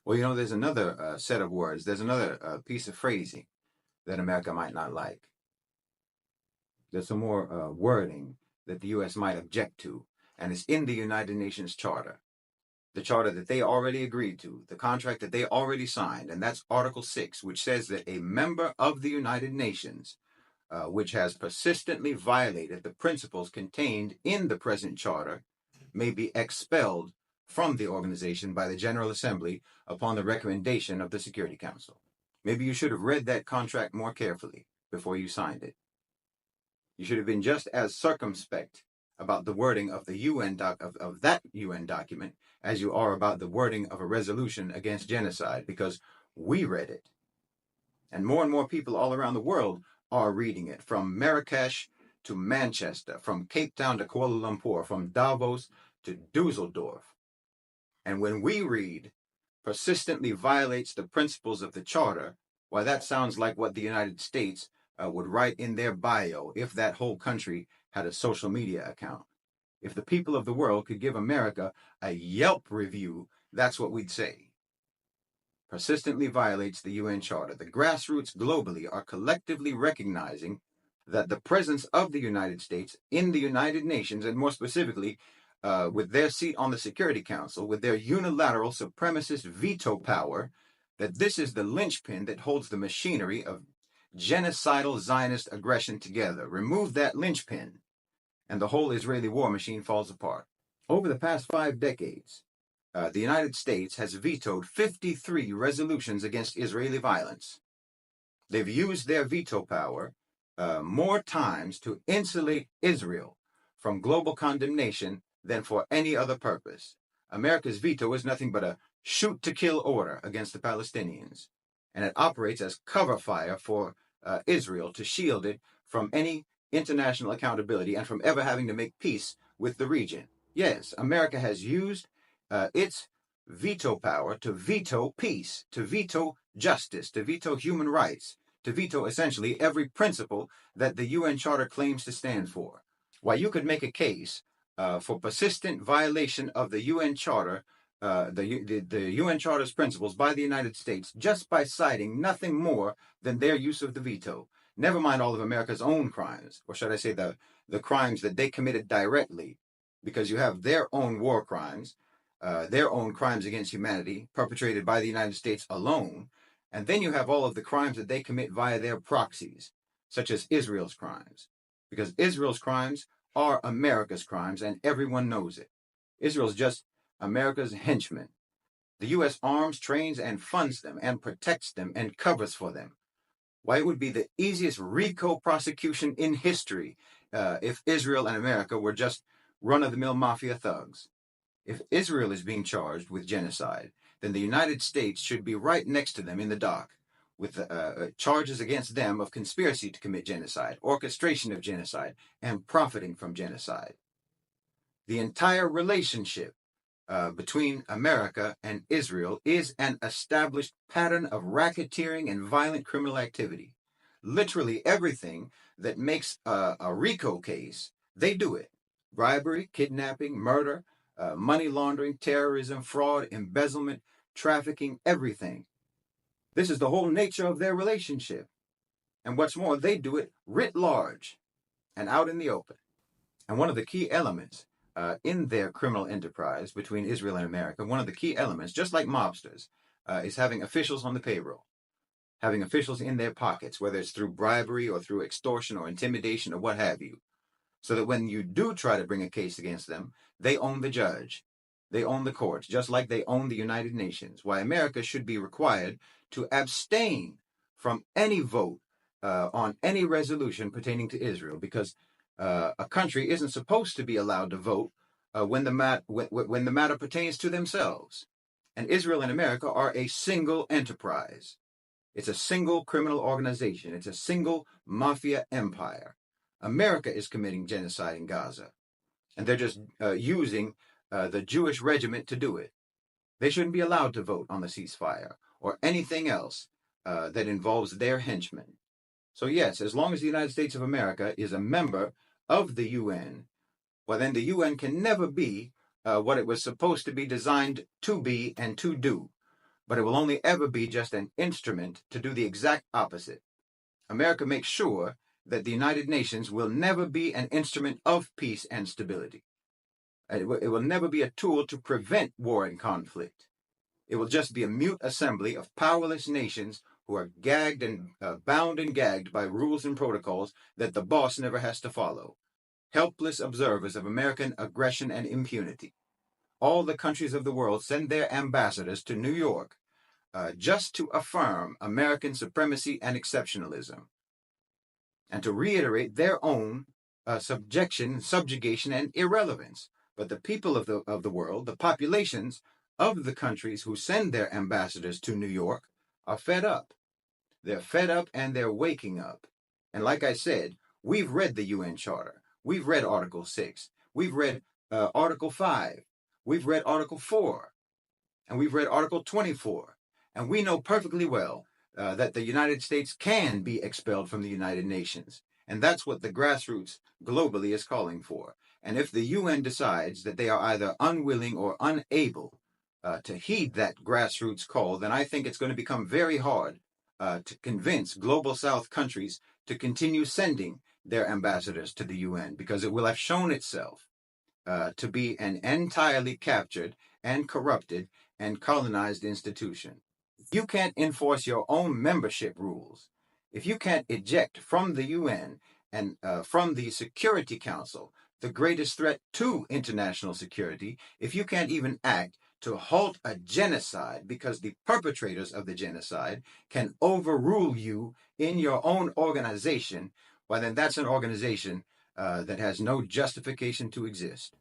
Well, there's another set of words. There's another piece of phrasing that America might not like. There's some more wording that the U.S. might object to, and it's in the United Nations Charter, the charter that they already agreed to, the contract that they already signed, and that's Article 6, which says that a member of the United Nations, which has persistently violated the principles contained in the present charter, may be expelled from the organization by the General Assembly upon the recommendation of the Security Council. Maybe you should have read that contract more carefully before you signed it. You should have been just as circumspect about the wording of the of that UN document as you are about the wording of a resolution against genocide, because we read it. And more people all around the world are reading it, from Marrakesh to Manchester, from Cape Town to Kuala Lumpur, from Davos to Dusseldorf. And when we read persistently violates the principles of the Charter, why, that sounds like what the United States would write in their bio if that whole country had a social media account. If the people of the world could give America a Yelp review, that's what we'd say. Persistently violates the UN Charter. The grassroots globally are collectively recognizing that the presence of the United States in the United Nations, and more specifically, with their seat on the Security Council, with their unilateral supremacist veto power, that this is the linchpin that holds the machinery of genocidal Zionist aggression together. Remove that linchpin, and the whole Israeli war machine falls apart. Over the past 5 decades, the United States has vetoed 53 resolutions against Israeli violence. They've used their veto power more times to insulate Israel from global condemnation than for any other purpose. America's veto is nothing but a shoot-to-kill order against the Palestinians, and it operates as cover fire for Israel to shield it from any international accountability and from ever having to make peace with the region. Yes, America has used its veto power to veto peace, to veto justice, to veto human rights, to veto essentially every principle that the UN Charter claims to stand for. Why, you could make a case for persistent violation of the UN Charter, the UN Charter's principles by the United States, just by citing nothing more than their use of the veto. Never mind all of America's own crimes, or should I say the crimes that they committed directly, because you have their own war crimes, their own crimes against humanity perpetrated by the United States alone, and then you have all of the crimes that they commit via their proxies, such as Israel's crimes, because Israel's crimes are America's crimes, and everyone knows it. Israel's just America's henchman. The U.S. arms, trains, and funds them, and protects them, and covers for them. Why, it would be the easiest RICO prosecution in history if Israel and America were just run-of-the-mill mafia thugs. If Israel is being charged with genocide, then the United States should be right next to them in the dock with charges against them of conspiracy to commit genocide, orchestration of genocide, and profiting from genocide. The entire relationship between America and Israel is an established pattern of racketeering and violent criminal activity. Literally everything that makes a RICO case, they do it. Bribery, kidnapping, murder, money laundering, terrorism, fraud, embezzlement, trafficking, everything. This is the whole nature of their relationship. And what's more, they do it writ large and out in the open. And one of the key elements in their criminal enterprise between Israel and America, one of the key elements, just like mobsters, is having officials on the payroll, having officials in their pockets, whether it's through bribery or through extortion or intimidation or what have you, so that when you do try to bring a case against them, they own the judge, they own the courts, just like they own the United Nations. Why, America should be required to abstain from any vote on any resolution pertaining to Israel, because a country isn't supposed to be allowed to vote when the matter pertains to themselves. And Israel and America are a single enterprise. It's a single criminal organization. It's a single mafia empire. America is committing genocide in Gaza, and they're just using the Jewish regiment to do it. They shouldn't be allowed to vote on the ceasefire or anything else that involves their henchmen. So yes, as long as the United States of America is a member of the UN, well, then the UN can never be what it was supposed to be designed to be and to do, but it will only ever be just an instrument to do the exact opposite. America makes sure that the United Nations will never be an instrument of peace and stability. It will never be a tool to prevent war and conflict. It will just be a mute assembly of powerless nations who are gagged and bound and gagged by rules and protocols that the boss never has to follow. Helpless observers of American aggression and impunity. All the countries of the world send their ambassadors to New York just to affirm American supremacy and exceptionalism, and to reiterate their own subjugation, and irrelevance. But the people of the world, the populations of the countries who send their ambassadors to New York, are fed up. They're fed up and they're waking up. And like I said, we've read the UN Charter. We've read Article 6. We've read Article 5. We've read Article 4. And we've read Article 24. And we know perfectly well that the United States can be expelled from the United Nations. And that's what the grassroots globally is calling for. And if the UN decides that they are either unwilling or unable to heed that grassroots call, then I think it's going to become very hard to convince Global South countries to continue sending their ambassadors to the UN, because it will have shown itself to be an entirely captured and corrupted and colonized institution. If you can't enforce your own membership rules, if you can't eject from the UN and from the Security Council, the greatest threat to international security, if you can't even act to halt a genocide because the perpetrators of the genocide can overrule you in your own organization, well, then that's an organization that has no justification to exist.